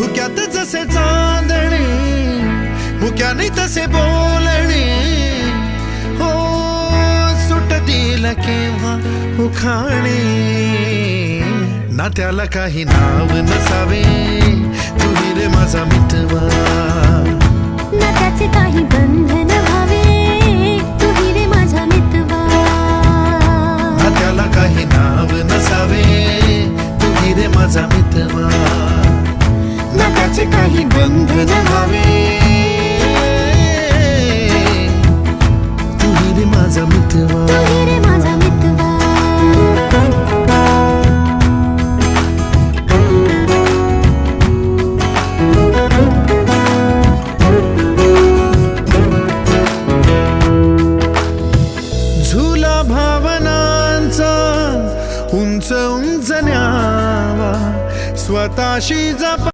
धुक्यात जसे चांदणे मुक्याने तसे बोलणे हो सुटतील केव्हा उखाणे ना त्याला काही नाव नसावे तुही रे माझा मितवा ना त्याचे काही बंधन व्हावे तुही रे माझा मितवा ना त्याला काही नाव नसावे तुही रे माझा मितवा ना त्याचे काही बंधन व्हावे तुही रे माझा मितवा तुही रे माझा मितवा झुला भावनांचा उंच उंच न्यावा स्वतःशी जपा